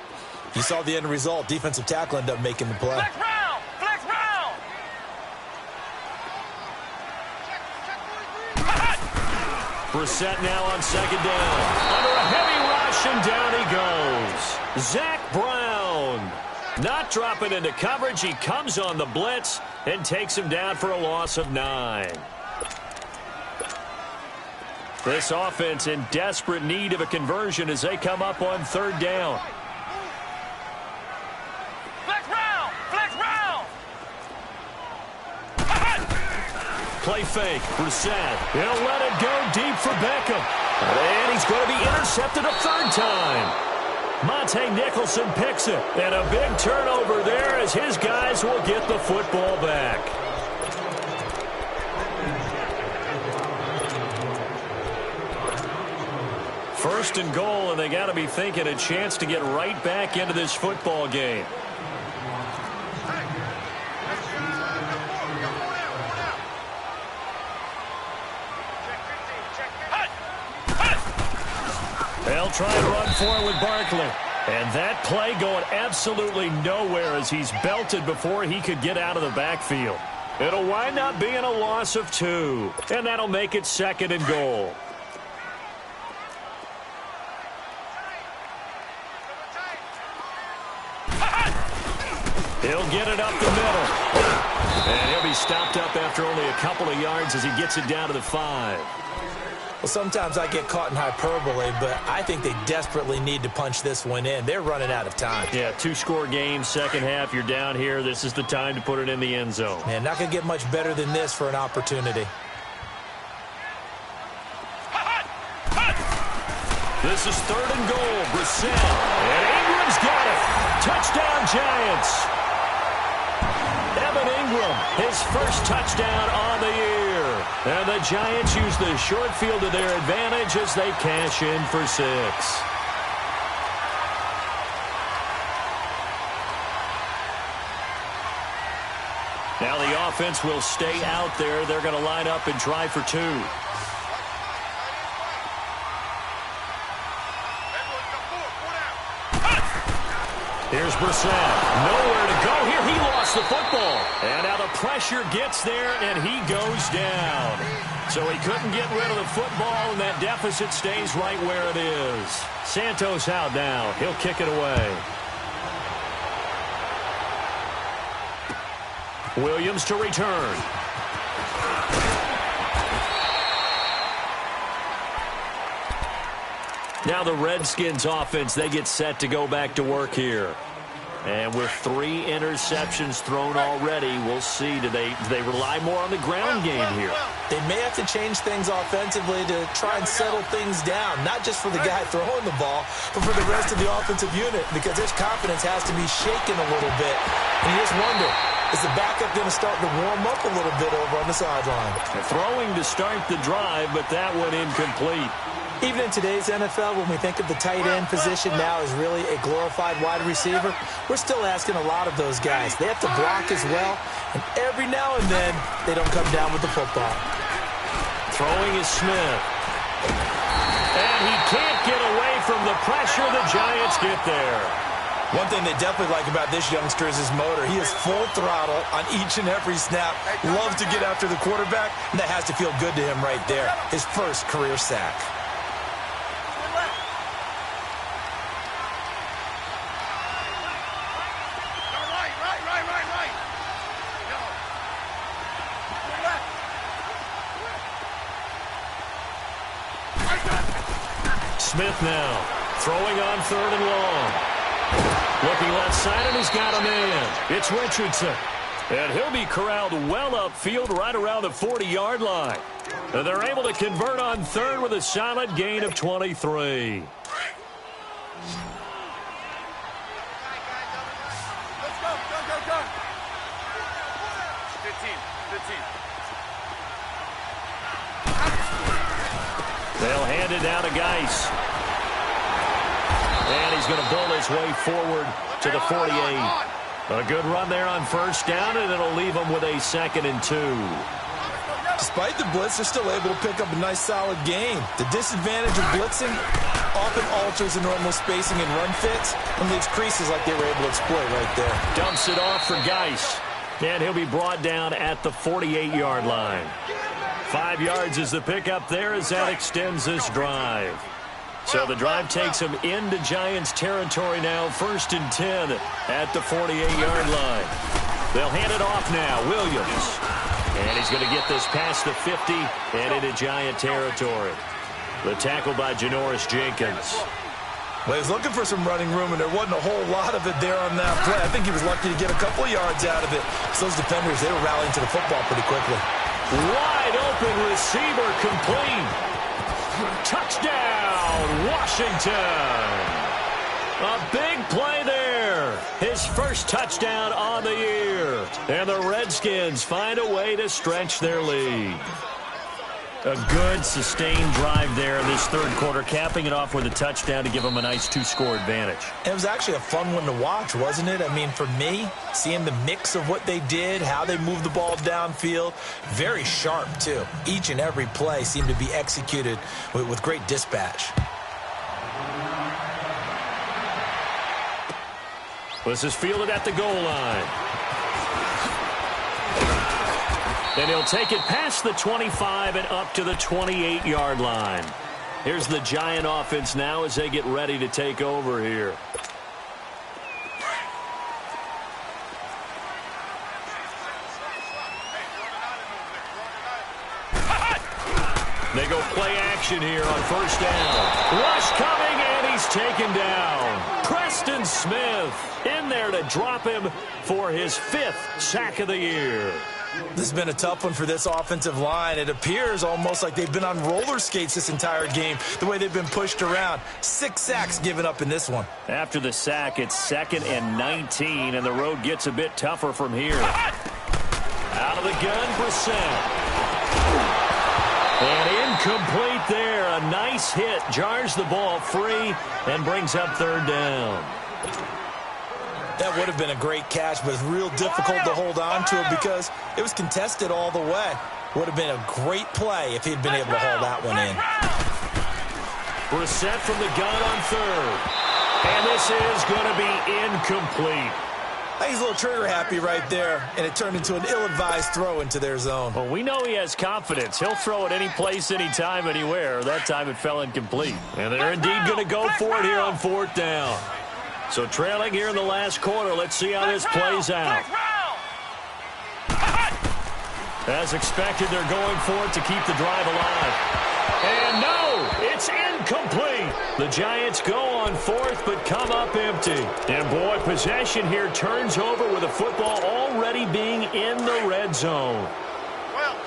Speaker 2: you saw the end result. Defensive tackle ended up making the play.
Speaker 3: Flex round! Flex round!
Speaker 1: Brissett now on 2nd down. Under a heavy rush, and down he goes. Zach Brown not dropping into coverage. He comes on the blitz and takes him down for a loss of 9. This offense in desperate need of a conversion as they come up on 3rd down.
Speaker 3: Flex round! Flex round!
Speaker 1: Play fake. Brissett. He'll let it go deep for Beckham. And he's going to be intercepted a 3rd time. Monte Nicholson picks it. And a big turnover there as his guys will get the football back. first and goal, and they got to be thinking a chance to get right back into this football game. They'll try and run for it with Barkley. And that play going absolutely nowhere as he's belted before he could get out of the backfield. It'll wind up being a loss of 2, and that'll make it second and goal. He'll get it up the middle. And he'll be stopped up after only a couple of yards as he gets it down to the 5.
Speaker 2: Well, sometimes I get caught in hyperbole, but I think they desperately need to punch this one in. They're running out of time.
Speaker 1: Yeah, 2-score game, second half, you're down here. This is the time to put it in the end zone.
Speaker 2: Man, not going to get much better than this for an opportunity.
Speaker 1: This is third and goal. Brissett. And Ingram's got it. Touchdown, Giants. Evan Ingram, his first touchdown on the year. And the Giants use the short field to their advantage as they cash in for 6. Now the offense will stay out there. They're going to line up and try for 2. Here's Brissett. Nowhere to go here. He lost the football. And now the pressure gets there, and he goes down. So he couldn't get rid of the football, and that deficit stays right where it is. Santos out now. He'll kick it away. Williams to return. Now the Redskins offense, they get set to go back to work here. And with 3 interceptions thrown already, we'll see. Do they rely more on the ground game here?
Speaker 2: They may have to change things offensively to try and settle things down, not just for the guy throwing the ball, but for the rest of the offensive unit, because their confidence has to be shaken a little bit. And you just wonder, is the backup going to start to warm up a little bit over on the sideline?
Speaker 1: Throwing to start the drive, but that one incomplete.
Speaker 2: Even in today's NFL, when we think of the tight end position now as really a glorified wide receiver, we're still asking a lot of those guys. They have to block as well, and every now and then, they don't come down with the football.
Speaker 1: Throwing is Smith. And he can't get away from the pressure. The Giants get there.
Speaker 2: One thing they definitely like about this youngster is his motor. He is full throttle on each and every snap. Loves to get after the quarterback, and that has to feel good to him right there. His first career sack.
Speaker 1: Smith now, throwing on third and long. Looking left side, and he's got a man. It's Richardson. And he'll be corralled well upfield right around the 40-yard line. And they're able to convert on third with a solid gain of 23. They'll hand it down to Geis. And he's going to bull his way forward to the 48. A good run there on first down, and it'll leave them with a 2nd and 2.
Speaker 2: Despite the blitz, they're still able to pick up a nice, solid gain. The disadvantage of blitzing often alters the normal spacing and run fits and leaves creases like they were able to exploit right there.
Speaker 1: Dumps it off for Geis. And he'll be brought down at the 48-yard line. 5 yards is the pickup there as that extends this drive. So the drive takes him into Giants territory now, 1st and 10 at the 48-yard line. They'll hand it off now, Williams. And he's going to get this past the 50 and into Giant territory. The tackle by Janoris Jenkins.
Speaker 2: Well, he was looking for some running room, and there wasn't a whole lot of it there on that play. I think he was lucky to get a couple of yards out of it. So those defenders, they were rallying to the football pretty quickly.
Speaker 1: Wide open receiver complete. Touchdown, Washington. A big play there. His first touchdown on the year. And the Redskins find a way to stretch their lead. A good, sustained drive there in this third quarter, capping it off with a touchdown to give them a nice 2-score advantage.
Speaker 2: It was actually a fun one to watch, wasn't it? I mean, for me, seeing the mix of what they did, how they moved the ball downfield, very sharp, too. Each and every play seemed to be executed with great dispatch.
Speaker 1: This is fielded at the goal line. And he'll take it past the 25 and up to the 28-yard line. Here's the Giant offense now as they get ready to take over here. They go play action here on first down. Rush coming, and he's taken down. Preston Smith in there to drop him for his 5th sack of the year.
Speaker 2: This has been a tough one for this offensive line. It appears almost like they've been on roller skates this entire game, the way they've been pushed around. 6 sacks given up in this one.
Speaker 1: After the sack, it's 2nd and 19, and the road gets a bit tougher from here. Out of the gun, Brissett. And incomplete there. A nice hit. Jars the ball free and brings up 3rd down.
Speaker 2: That would have been a great catch, but it's real difficult to hold on to it because it was contested all the way. Would have been a great play if he'd been able to haul that one in.
Speaker 1: Brissett from the gun on 3rd. And this is going to be incomplete.
Speaker 2: I think he's a little trigger happy right there, and it turned into an ill-advised throw into their zone.
Speaker 1: Well, we know he has confidence. He'll throw it any place, anytime, anywhere. That time it fell incomplete. And they're indeed going to go for it here on 4th down. So trailing here in the last quarter. Let's see how this plays out. As expected, they're going for it to keep the drive alive. And no, it's incomplete. The Giants go on 4th, but come up empty. And boy, possession here turns over with the football already being in the red zone.
Speaker 3: 12.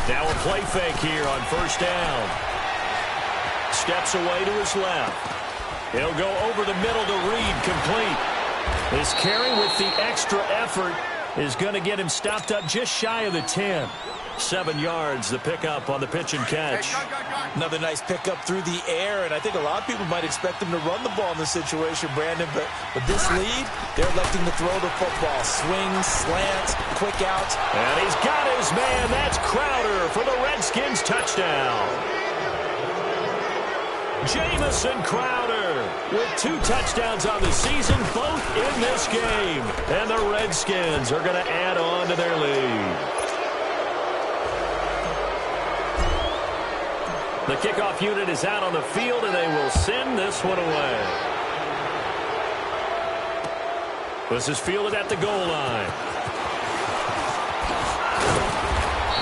Speaker 1: Now a play fake here on first down. Steps away to his left. He'll go over the middle to Reed, complete. His carry with the extra effort is going to get him stopped up just shy of the 10. 7 yards, the pickup on the pitch and catch.
Speaker 2: Another nice pickup through the air, and I think a lot of people might expect him to run the ball in this situation, Brandon, but with this lead, they're electing to throw the football. Swings, slants, quick outs.
Speaker 1: And he's got his man. That's Crowder for the Redskins touchdown. Jamison Crowder with 2 touchdowns on the season, both in this game. And the Redskins are going to add on to their lead. The kickoff unit is out on the field, and they will send this one away. This is fielded at the goal line.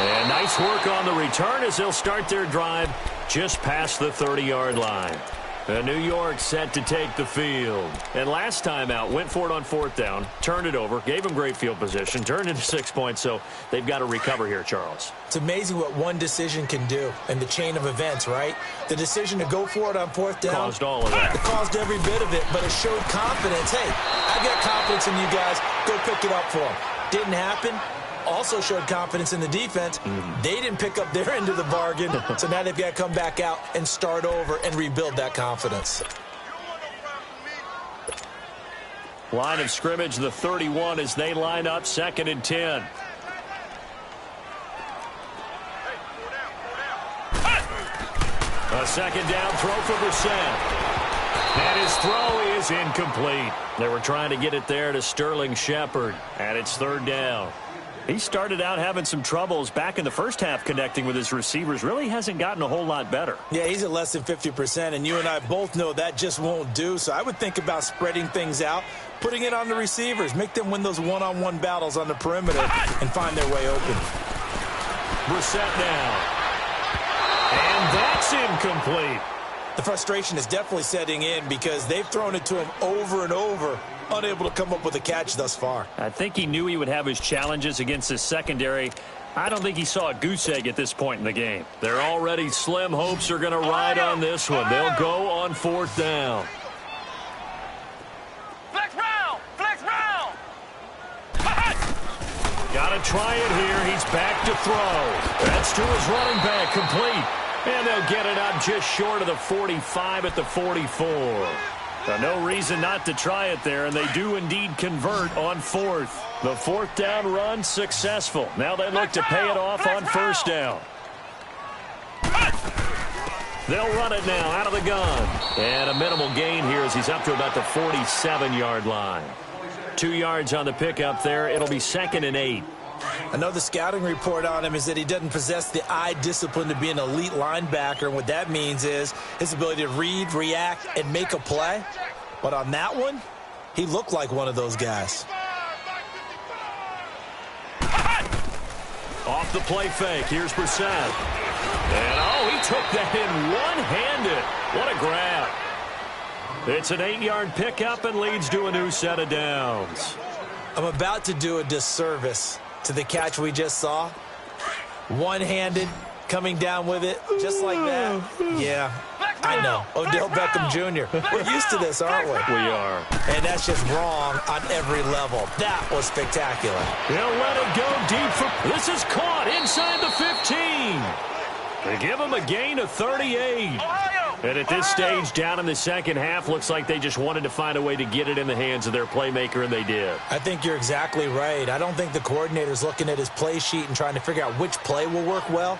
Speaker 1: And nice work on the return as they'll start their drive just past the 30-yard line. New York set to take the field. And last time out, went for it on 4th down, turned it over, gave them great field position, turned into 6 points, so they've got to recover here, Charles.
Speaker 2: It's amazing what one decision can do in the chain of events, right? The decision to go for it on 4th down.
Speaker 1: Caused all of that.
Speaker 2: It caused every bit of it, but it showed confidence. Hey, I've got confidence in you guys. Go pick it up for them. Didn't happen. Also showed confidence in the defense. They didn't pick up their end of the bargain, so now they've got to come back out and start over and rebuild that confidence.
Speaker 1: Line of scrimmage, the 31, as they line up 2nd and 10. A 2nd down throw for Brissett. And his throw is incomplete. They were trying to get it there to Sterling Shepard, and it's 3rd down. He started out having some troubles back in the first half connecting with his receivers. Really hasn't gotten a whole lot better.
Speaker 2: Yeah, he's at less than 50%, and you and I both know that just won't do. So I would think about spreading things out, putting it on the receivers, make them win those one-on-one battles on the perimeter and find their way open.
Speaker 1: Brissett now. And that's incomplete.
Speaker 2: The frustration is definitely setting in because they've thrown it to him over and over, unable to come up with a catch thus far.
Speaker 1: I think he knew he would have his challenges against his secondary. I don't think he saw a goose egg at this point in the game. Their already slim hopes are going to ride on this one. They'll go on 4th down.
Speaker 3: Flex round! Flex round!
Speaker 1: Got to try it here. He's back to throw. That's to his running back, complete. And they'll get it up just short of the 45 at the 44. Now, no reason not to try it there, and they do indeed convert on fourth. The fourth down run successful. Now they look to pay it off on first down. They'll run it now out of the gun. And a minimal gain here as he's up to about the 47-yard line. 2 yards on the pickup there. It'll be 2nd and 8.
Speaker 2: I know the scouting report on him is that he doesn't possess the eye discipline to be an elite linebacker. And what that means is his ability to read, react, and make a play. But on that one, he looked like one of those guys.
Speaker 1: Off the play fake. Here's Brissett. And, oh, he took that in one-handed. What a grab. It's an 8-yard pickup and leads to a new set of downs.
Speaker 2: I'm about to do a disservice to the catch we just saw. One-handed, coming down with it, just like that. Yeah, I know. Odell Beckham Jr. We're used to this, aren't we?
Speaker 1: We are.
Speaker 2: And that's just wrong on every level. That was spectacular.
Speaker 1: He'll let it go deep for... This is caught inside the 15. They give him a gain of 38. And at this stage, down in the second half, looks like they just wanted to find a way to get it in the hands of their playmaker, and they did.
Speaker 2: I think you're exactly right. I don't think the coordinator's looking at his play sheet and trying to figure out which play will work well.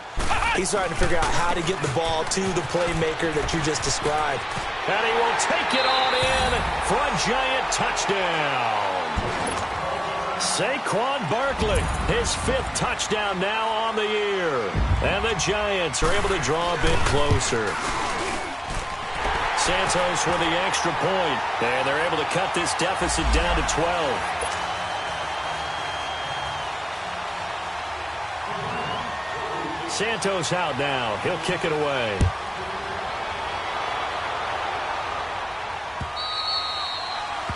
Speaker 2: He's trying to figure out how to get the ball to the playmaker that you just described.
Speaker 1: And he will take it on in for a giant touchdown. Saquon Barkley, his 5th touchdown now on the year. And the Giants are able to draw a bit closer. Santos with the extra point, and they're able to cut this deficit down to 12. Santos out now. He'll kick it away.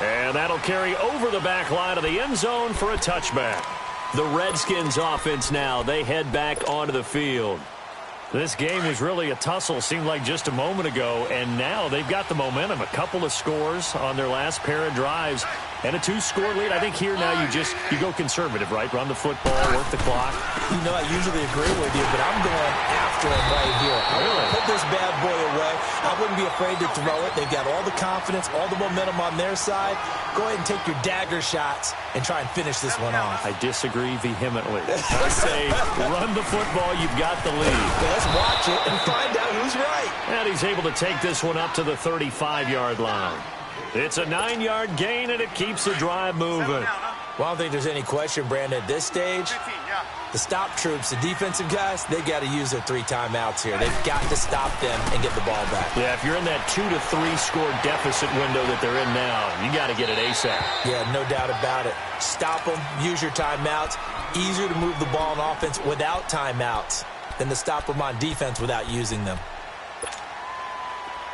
Speaker 1: And that'll carry over the back line of the end zone for a touchback. The Redskins offense now, they head back onto the field. This game was really a tussle, seemed like just a moment ago, and now they've got the momentum. A couple of scores on their last pair of drives and a 2-score lead. I think here now you go conservative, right? Run the football, work the clock.
Speaker 2: You know, I usually agree with you, but I'm going after him right here. I want to put this bad boy away. I wouldn't be afraid to throw it. They've got all the confidence, all the momentum on their side. Go ahead and take your dagger shots and try and finish this one off.
Speaker 1: I disagree vehemently. I say run the football. You've got the lead.
Speaker 2: Let's watch it and find out who's right.
Speaker 1: And he's able to take this one up to the 35-yard line. It's a 9-yard gain, and it keeps the drive moving.
Speaker 2: Well, I don't think there's any question, Brandon, at this stage, the stop troops, the defensive guys, they got to use their 3 timeouts here. They've got to stop them and get the ball back.
Speaker 1: Yeah, if you're in that 2 to 3 score deficit window that they're in now, you got to get it ASAP.
Speaker 2: Yeah, no doubt about it. Stop them, use your timeouts. Easier to move the ball on offense without timeouts than to stop them on defense without using them.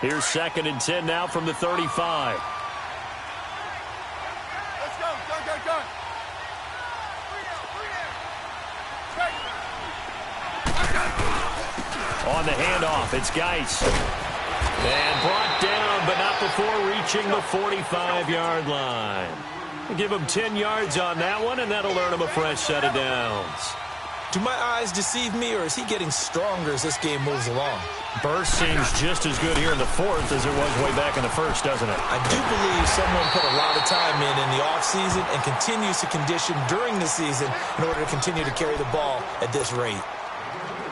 Speaker 1: Here's 2nd and 10 now from the 35.
Speaker 3: Let's go, go.
Speaker 1: On the handoff, it's Geis. And brought down, but not before reaching the 45-yard line. We'll give him 10 yards on that one, and that'll earn him a fresh set of downs.
Speaker 2: Do my eyes deceive me, or is he getting stronger as this game moves along?
Speaker 1: Burst seems just as good here in the 4th as it was way back in the 1st, doesn't it?
Speaker 2: I do believe someone put a lot of time in the offseason and continues to condition during the season in order to continue to carry the ball at this rate.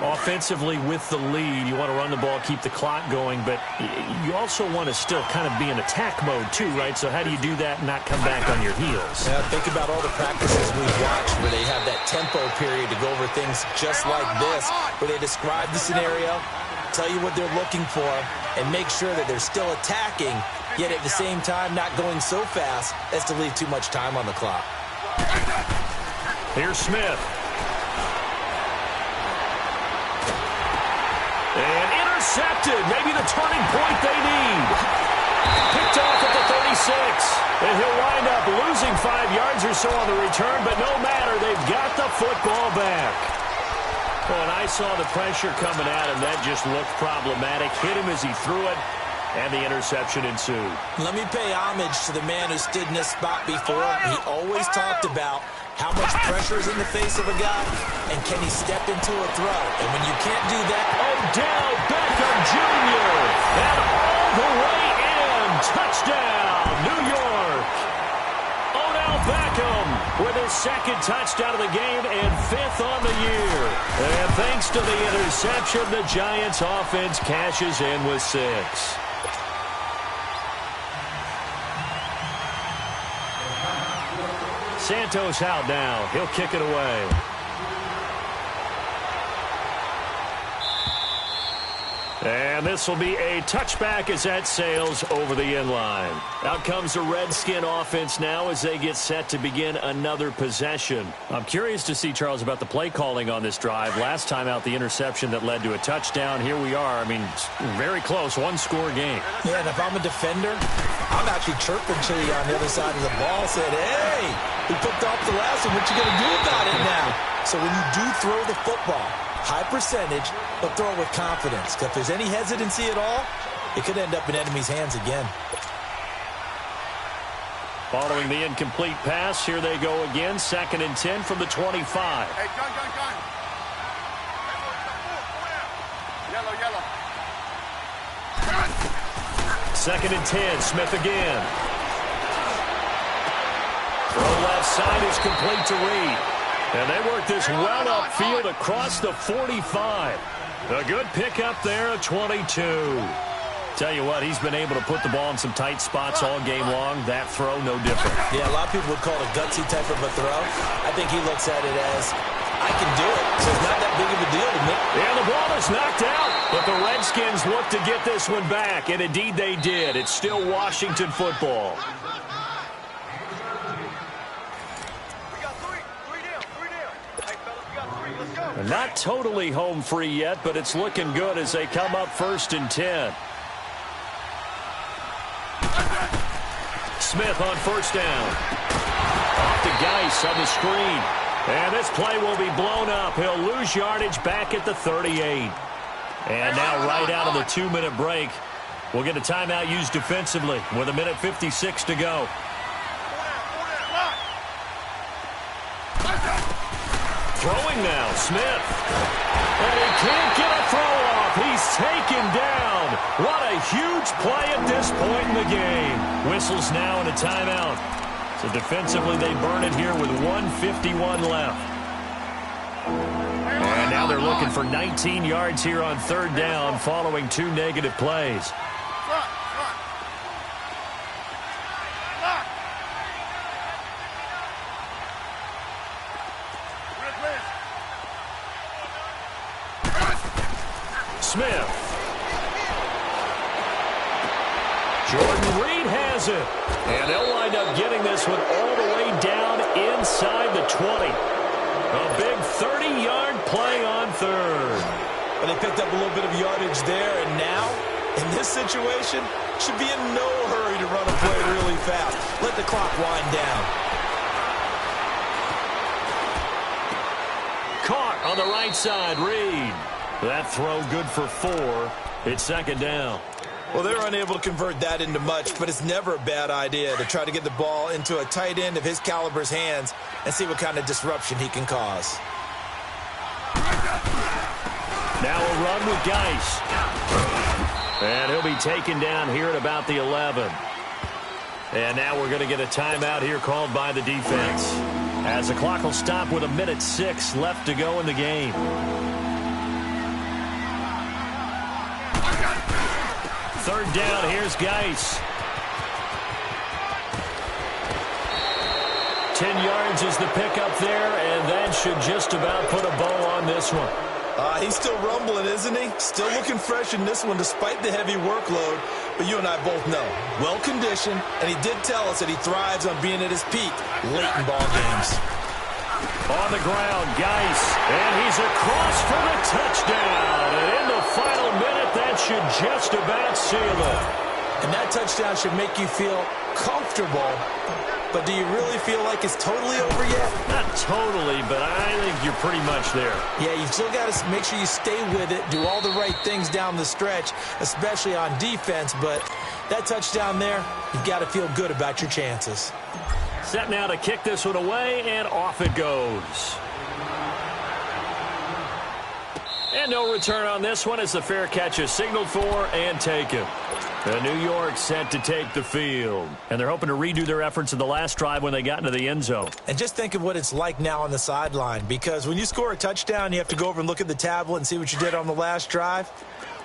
Speaker 1: Offensively with the lead, you want to run the ball, keep the clock going, but you also want to still kind of be in attack mode too, right? So how do you do that and not come back on your heels?
Speaker 2: Yeah, think about all the practices we've watched where they have that tempo period to go over things just like this, where they describe the scenario, tell you what they're looking for, and make sure that they're still attacking, yet at the same time not going so fast as to leave too much time on the clock.
Speaker 1: Here's Smith. And intercepted. Maybe the turning point they need. Picked off at the 36. And he'll wind up losing 5 yards or so on the return, but no matter, they've got the football back. Oh, and I saw the pressure coming at him. That just looked problematic. Hit him as he threw it, and the interception ensued.
Speaker 2: Let me pay homage to the man who stood in this spot before. He always talked about How much pressure is in the face of a guy, and can he step into a throw? And when you can't do that...
Speaker 1: Odell Beckham Jr. And all the way in. Touchdown, New York. Odell Beckham with his second touchdown of the game and 5th on the year. And thanks to the interception, the Giants offense cashes in with 6. Santos out now. He'll kick it away. And this will be a touchback as that sails over the end line. Out comes the Redskin offense now as they get set to begin another possession. I'm curious to see, Charles, about the play calling on this drive. Last time out, the interception that led to a touchdown. Here we are. I mean, very close, one-score game.
Speaker 2: Yeah, and if I'm a defender, I'm actually chirping to you on the other side of the ball, saying, hey, we picked off the last one. What you going to do about it now? So when you do throw the football, high percentage, but throw it with confidence. Because if there's any hesitancy at all, it could end up in enemy's hands again.
Speaker 1: Following the incomplete pass, here they go again. 2nd and 10 from the 25.
Speaker 3: Hey, gun. Yellow.
Speaker 1: 2nd and 10, Smith again. Throw left side is complete to Reed. And they work this well upfield across the 45. A good pickup there at 22. Tell you what, he's been able to put the ball in some tight spots all game long. That throw, no different.
Speaker 2: Yeah, a lot of people would call it a gutsy type of a throw. I think he looks at it as, I can do it, so it's not that big of a deal to me.
Speaker 1: And the ball is knocked out. But the Redskins look to get this one back, and indeed they did. It's still Washington football. Not totally home free yet, but it's looking good as they come up 1st and 10. Smith on 1st down. Off to Geis on the screen. And this play will be blown up. He'll lose yardage back at the 38. And now right out of the 2-minute break, we'll get a timeout used defensively with 1:56 to go. Throwing now, Smith. And he can't get a throw off. He's taken down. What a huge play at this point in the game. Whistles now and a timeout. So defensively, they burn it here with 1:51 left. And now they're looking for 19 yards here on 3rd down following 2 negative plays. Smith. Jordan Reed has it. And they'll wind up getting this one all the way down inside the 20. A big 30-yard play on 3rd.
Speaker 2: But they picked up a little bit of yardage there, and now, in this situation, should be in no hurry to run a play really fast. Let the clock wind down.
Speaker 1: Caught on the right side, Reed. That throw good for 4. It's 2nd down.
Speaker 2: Well, they're unable to convert that into much, but it's never a bad idea to try to get the ball into a tight end of his caliber's hands and see what kind of disruption he can cause.
Speaker 1: Now a run with Geis. And he'll be taken down here at about the 11. And now we're going to get a timeout here called by the defense, as the clock will stop with 1:06 left to go in the game. Third down, here's Geis. 10 yards is the pickup there, and that should just about put a bow on this one.
Speaker 2: He's still rumbling, isn't he? Still looking fresh in this one despite the heavy workload. But you and I both know, well-conditioned, and he did tell us that he thrives on being at his peak late in ball games.
Speaker 1: On the ground, Geis, and he's across for the touchdown. And in the final minute, that should just about seal it.
Speaker 2: And that touchdown should make you feel comfortable. But do you really feel like it's totally over yet?
Speaker 1: Not totally, but I think you're pretty much there.
Speaker 2: Yeah, you've still got to make sure you stay with it, do all the right things down the stretch, especially on defense. But that touchdown there, you've got to feel good about your chances.
Speaker 1: Set now to kick this one away, and off it goes. And no return on this one as the fair catch is signaled for and taken. The New York set to take the field. And they're hoping to redo their efforts in the last drive when they got into the end zone.
Speaker 2: And just think of what it's like now on the sideline, because when you score a touchdown, you have to go over and look at the tablet and see what you did on the last drive.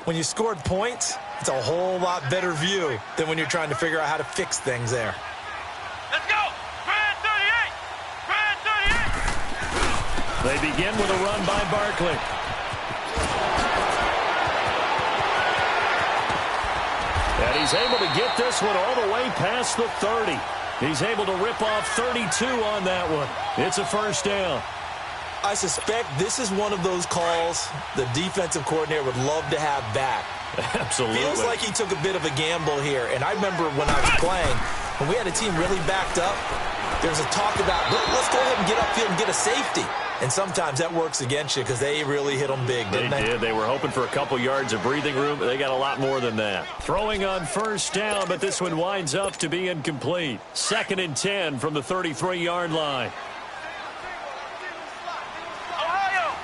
Speaker 2: When you scored points, it's a whole lot better view than when you're trying to figure out how to fix things there.
Speaker 3: Let's go! Brand 38! Brand 38!
Speaker 1: They begin with a run by Barkley. And he's able to get this one all the way past the 30. He's able to rip off 32 on that one. It's a first down.
Speaker 2: I suspect this is one of those calls the defensive coordinator would love to have back.
Speaker 1: Absolutely.
Speaker 2: Feels like he took a bit of a gamble here. And I remember when I was playing, when we had a team really backed up, there was a talk about, let's go ahead and get upfield and get a safety. And sometimes that works against you because they really hit them big, didn't they?
Speaker 1: They did. They were hoping for a couple yards of breathing room, but they got a lot more than that. Throwing on first down, but this one winds up to be incomplete. 2nd and 10 from the 33-yard line.
Speaker 3: Ohio!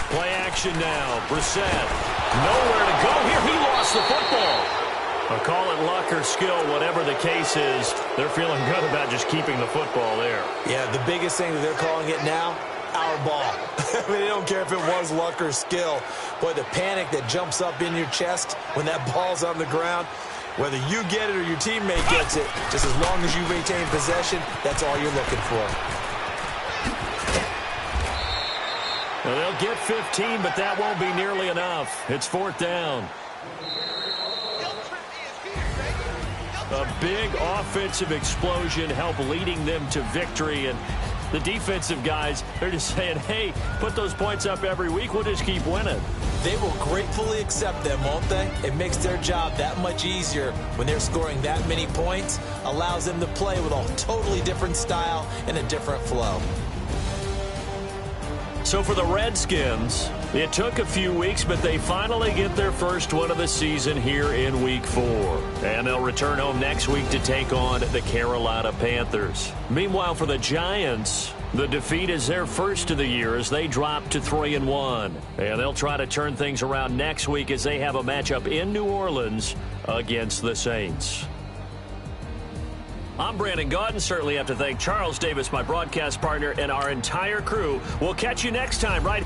Speaker 1: Play action now. Brissett. Nowhere to go here. He lost the football. I'll call it luck or skill, whatever the case is. They're feeling good about just keeping the football there.
Speaker 2: Yeah, the biggest thing that they're calling it now, our ball. I mean, they don't care if it was luck or skill. Boy, the panic that jumps up in your chest when that ball's on the ground, whether you get it or your teammate gets it, just as long as you maintain possession, that's all you're looking for.
Speaker 1: Well, they'll get 15, but that won't be nearly enough. It's 4th down. A big offensive explosion helped leading them to victory. And the defensive guys, they're just saying, hey, put those points up every week. We'll just keep winning.
Speaker 2: They will gratefully accept them, won't they? It makes their job that much easier when they're scoring that many points. Allows them to play with a totally different style and a different flow.
Speaker 1: So for the Redskins, it took a few weeks, but they finally get their first one of the season here in Week 4. And they'll return home next week to take on the Carolina Panthers. Meanwhile, for the Giants, the defeat is their first of the year as they drop to 3-1. And they'll try to turn things around next week as they have a matchup in New Orleans against the Saints. I'm Brandon Gaudin. Certainly have to thank Charles Davis, my broadcast partner, and our entire crew. We'll catch you next time, right?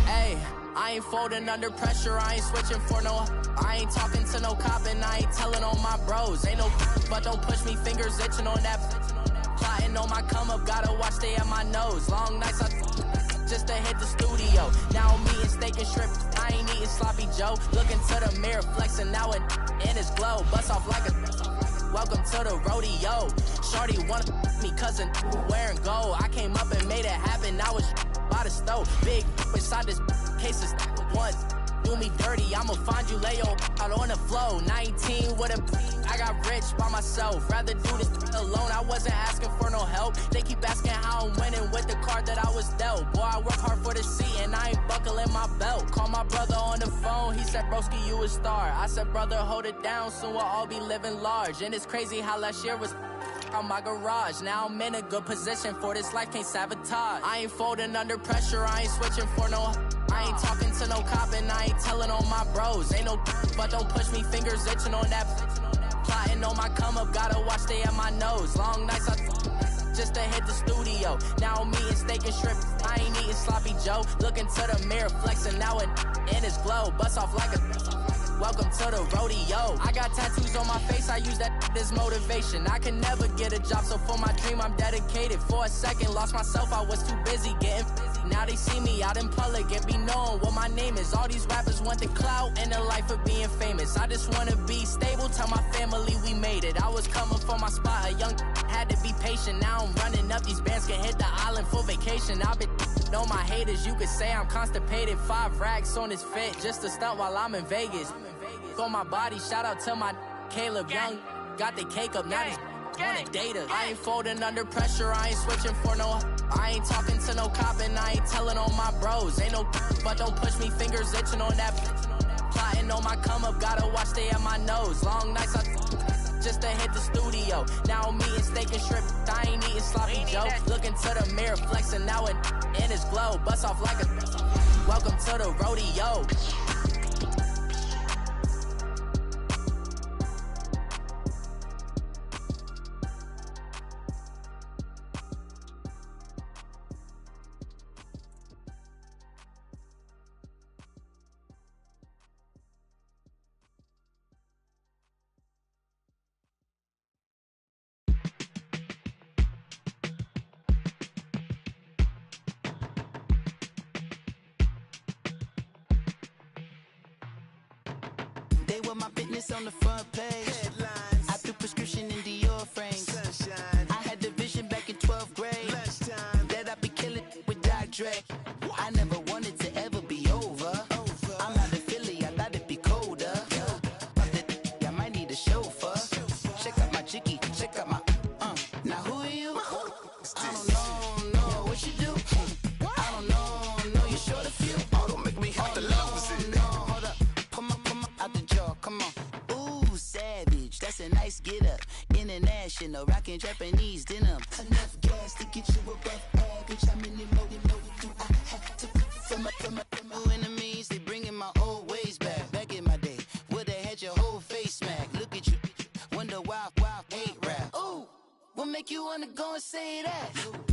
Speaker 4: Hey, I ain't folding under pressure, I ain't switching for no. I ain't talking to no cop and I ain't telling on my bros. Ain't no but don't push me, fingers itching on that. Plotting on my come up, gotta watch stay at my nose. Long nights I just to hit the studio. Now I'm eating steak and shrimp, I ain't eating sloppy Joe. Looking to the mirror, flexing now it in his glow. Bust off like a welcome to the rodeo. Shorty wanna me cousin wearing gold. I came up and made it happen, I was by the stove. Big inside this cases once. Do me dirty, I'ma find you, lay your out on the floor. 19 with a, I got rich by myself. Rather do this alone, I wasn't asking for no help. They keep asking how I'm winning with the card that I was dealt. Boy, I work hard for the seat and I ain't buckling my belt. Call my brother on the phone, he said, broski, you a star. I said, brother, hold it down, soon we'll all be living large. And it's crazy how last year was on my garage. Now I'm in a good position for this life, can't sabotage. I ain't folding under pressure, I ain't switching for no. I ain't talking to no cop and I ain't telling on my bros. Ain't no but don't push me, fingers itching on that. Plotting on my come up, gotta watch stay at my nose. Long nights I just to hit the studio. Now I'm eating steak and shrimp, I ain't eating sloppy Joe. Looking to the mirror, flexing now it in his glow. Bust off like a welcome to the rodeo. I got tattoos on my face, I use that as motivation. I can never get a job, so for my dream I'm dedicated. For a second, lost myself, I was too busy getting busy. Now they see me out in public and be known what my name is. All these rappers want the clout and the life of being famous. I just wanna be stable, tell my family we made it. I was coming for my spot, a young had to be patient. Now I'm running up, these bands can hit the island for vacation. I've been on my haters, you could say I'm constipated. 5 racks on his fit, just to stunt while I'm in Vegas. On my body, shout out to my Caleb Young. Got the cake up, now these wanna date her. I ain't folding under pressure, I ain't switching for no. I ain't talking to no cop and I ain't telling on my bros. Ain't no but don't push me, fingers itching on that. Plotting on my come up, gotta watch stay at my nose. Long nights I just to hit the studio. Now I'm eating steak and shrimp, I ain't eating sloppy Joe. Looking to the mirror, flexing now and in his glow. Bust off like a welcome to the rodeo.
Speaker 5: They want my business on the front page. Headlines. I threw prescription in Dior frames. Sunshine. I had the vision back in 12th grade. Lunchtime. That I'd be killing with Dr. Dre. I never wanted to ever be over. I'm out of Philly, I thought it'd be colder. I might need a chauffeur. Check out my jiggy, check out my Now who are you? I don't know what you do. I don't know you short a few. Oh, don't make me have to lose it. No, hold up. Come on, out the jaw, come on. Ooh, savage, that's a nice get up. International, rockin' Japanese denim. Enough gas to get you above average. How many more do I have to from my enemies? They bringing my old ways back. Back in my day, would've had your whole face smack. Look at you, wonder why hate rap. Ooh, what make you wanna go and say that?